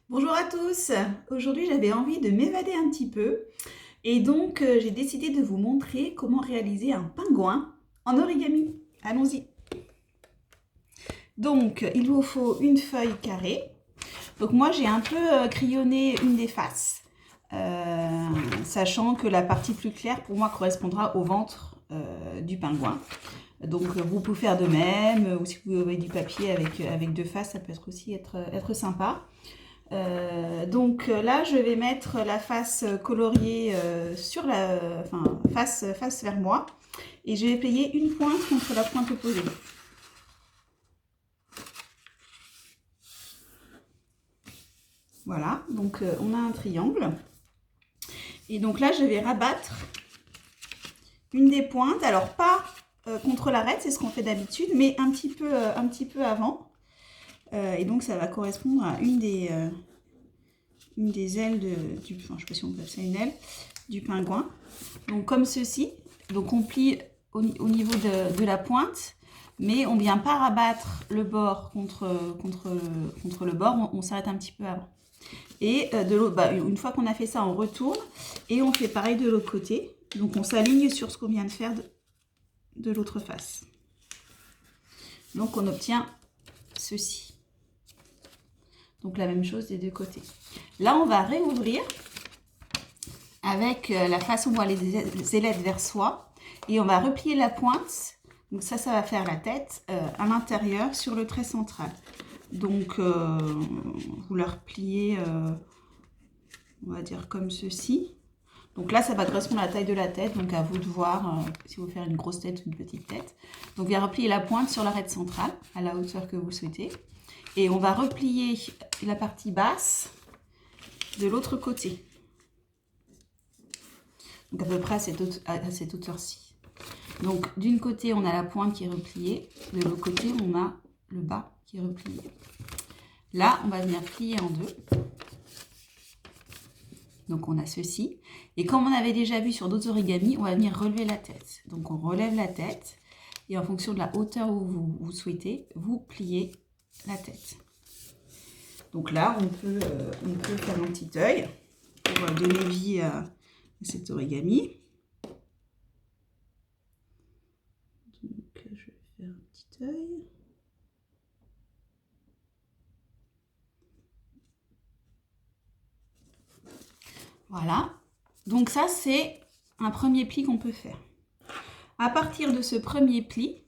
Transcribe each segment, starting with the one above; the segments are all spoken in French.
Bonjour à tous, aujourd'hui j'avais envie de m'évader un petit peu et donc j'ai décidé de vous montrer comment réaliser un pingouin en origami. Allons-y. Donc il vous faut une feuille carrée. Donc moi j'ai un peu crayonné une des faces, sachant que la partie plus claire pour moi correspondra au ventre du pingouin. Donc vous pouvez faire de même, ou si vous avez du papier avec deux faces, ça peut aussi être sympa. Donc là, je vais mettre la face coloriée sur face vers moi et je vais plier une pointe contre la pointe opposée. Voilà, donc on a un triangle. Et donc là, je vais rabattre une des pointes, alors pas contre l'arête, c'est ce qu'on fait d'habitude, mais un petit peu avant. Et donc ça va correspondre à une des ailes enfin je sais pas si on peut appeler ça une aile, du pingouin. Donc comme ceci, donc on plie au niveau de la pointe, mais on ne vient pas rabattre le bord contre le bord, on s'arrête un petit peu avant. Et de l'autre, une fois qu'on a fait ça, on retourne et on fait pareil de l'autre côté. Donc on s'aligne sur ce qu'on vient de faire de l'autre face. Donc on obtient ceci. Donc la même chose des deux côtés. Là, on va réouvrir avec la face où on voit les ailettes vers soi et on va replier la pointe. Donc ça va faire la tête à l'intérieur sur le trait central. Donc vous la repliez, on va dire comme ceci. Donc là, ça va correspondre à la taille de la tête, donc à vous de voir si vous faire une grosse tête ou une petite tête. Donc, on va replier la pointe sur l'arête centrale, à la hauteur que vous souhaitez. Et on va replier la partie basse de l'autre côté. Donc, à peu près à cette hauteur-ci. Donc, d'une côté, on a la pointe qui est repliée. De l'autre côté, on a le bas qui est replié. Là, on va venir plier en deux. Donc on a ceci. Et comme on avait déjà vu sur d'autres origamis, on va venir relever la tête. Donc on relève la tête et en fonction de la hauteur où vous souhaitez, vous pliez la tête. Donc là, on peut faire un petit œil pour donner vie à cet origami. Donc je vais faire un petit œil. Voilà. Donc ça, c'est un premier pli qu'on peut faire. À partir de ce premier pli,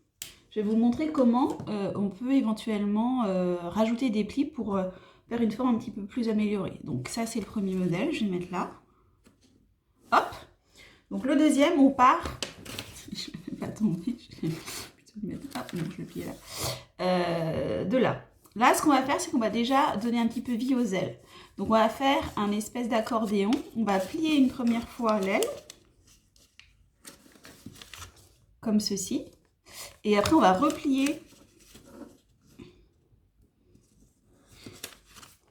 je vais vous montrer comment on peut éventuellement rajouter des plis pour faire une forme un petit peu plus améliorée. Donc ça, c'est le premier modèle, je vais mettre là. Hop. Donc le deuxième, on part. Je ne vais pas tomber, je vais plutôt le mettre. Hop, non, je le plie là. De là. Là, ce qu'on va faire, c'est qu'on va déjà donner un petit peu vie aux ailes. Donc on va faire un espèce d'accordéon. On va plier une première fois l'aile. Comme ceci. Et après, on va replier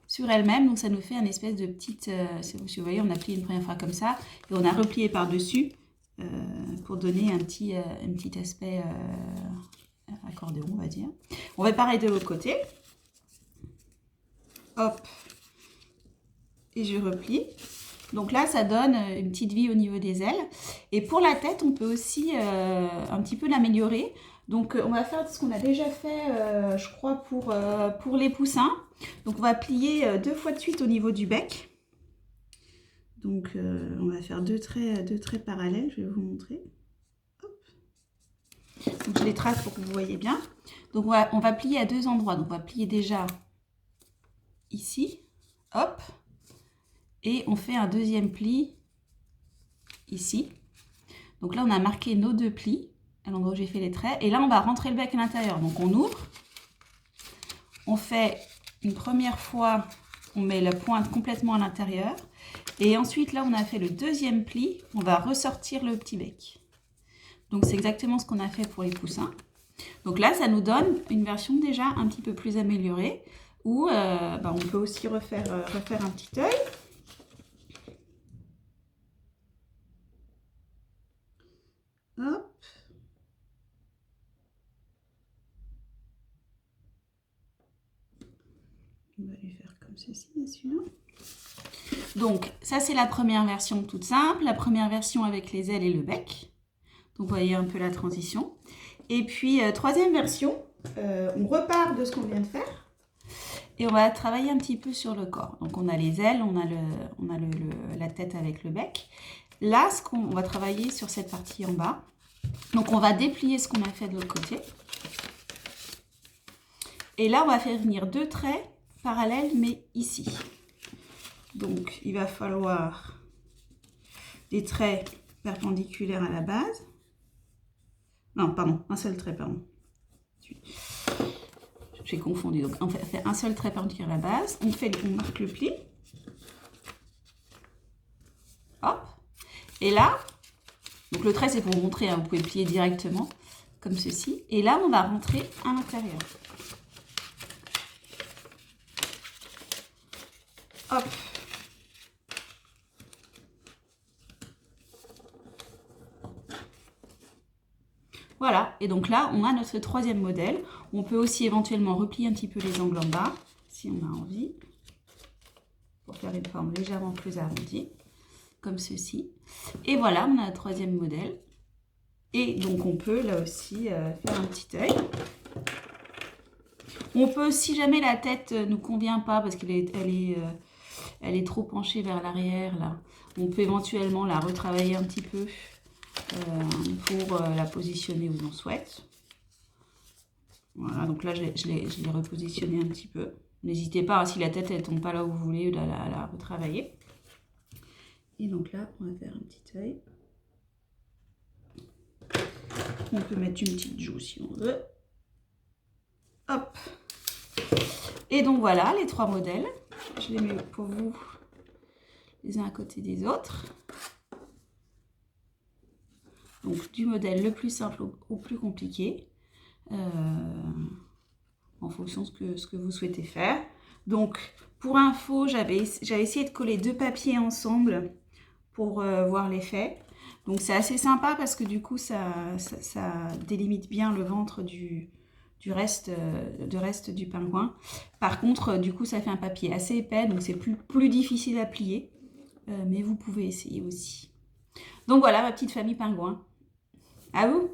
sur elle-même. Donc, ça nous fait un espèce de petite... si vous voyez, on a plié une première fois comme ça. Et on a replié par-dessus pour donner un petit aspect accordéon, on va dire. On va pareil de l'autre côté. Hop. Et je replie. Donc là, ça donne une petite vie au niveau des ailes. Et pour la tête, on peut aussi un petit peu l'améliorer. Donc on va faire ce qu'on a déjà fait, je crois, pour les poussins. Donc on va plier deux fois de suite au niveau du bec. Donc on va faire deux traits parallèles, je vais vous montrer. Hop. Donc je les trace pour que vous voyez bien. Donc on va plier à deux endroits. Donc on va plier déjà ici. Hop. Et on fait un deuxième pli ici. Donc là, on a marqué nos deux plis à l'endroit où j'ai fait les traits. Et là, on va rentrer le bec à l'intérieur. Donc on ouvre. On fait une première fois, on met la pointe complètement à l'intérieur. Et ensuite, là, on a fait le deuxième pli. On va ressortir le petit bec. Donc c'est exactement ce qu'on a fait pour les poussins. Donc là, ça nous donne une version déjà un petit peu plus améliorée. Où on peut aussi refaire un petit œil. Hop. On va lui faire comme comme ceci, celui-là. Donc, ça, c'est la première version toute simple. La première version avec les ailes et le bec. Donc, vous voyez un peu la transition. Et puis, troisième version, on repart de ce qu'on vient de faire. Et on va travailler un petit peu sur le corps. Donc, on a les ailes, on a la tête avec le bec. Là, on va travailler sur cette partie en bas. Donc, on va déplier ce qu'on a fait de l'autre côté. Et là, on va faire venir 2 traits parallèles, mais ici. Donc, il va falloir des traits perpendiculaires à la base. Non, pardon, un seul trait, pardon. J'ai confondu. Donc, on fait un seul trait perpendiculaire à la base. On marque le pli. Hop. Et là, donc le trait, c'est pour montrer, hein, vous pouvez plier directement, comme ceci. Et là, on va rentrer à l'intérieur. Hop. Voilà, et donc là, on a notre troisième modèle. On peut aussi éventuellement replier un petit peu les angles en bas, si on a envie, pour faire une forme légèrement plus arrondie, comme ceci. Et voilà, on a le troisième modèle. Et donc, on peut là aussi faire un petit œil. On peut, si jamais la tête ne nous convient pas, parce qu'elle est trop penchée vers l'arrière, là, on peut éventuellement la retravailler un petit peu. Pour la positionner où l'on souhaite. Voilà, donc là je l'ai repositionné un petit peu. N'hésitez pas, hein, si la tête ne tombe pas là où vous voulez, la retravailler. Et donc là, on va faire un petit œil. On peut mettre une petite joue si on veut. Hop. Et donc voilà les 3 modèles. Je les mets pour vous les uns à côté des autres. Donc du modèle le plus simple au plus compliqué, en fonction de ce que vous souhaitez faire. Donc pour info, j'avais essayé de coller 2 papiers ensemble pour voir l'effet. Donc c'est assez sympa parce que du coup ça délimite bien le ventre du reste du pingouin. Par contre, du coup ça fait un papier assez épais, donc c'est plus difficile à plier. Mais vous pouvez essayer aussi. Donc voilà ma petite famille pingouin. À vous!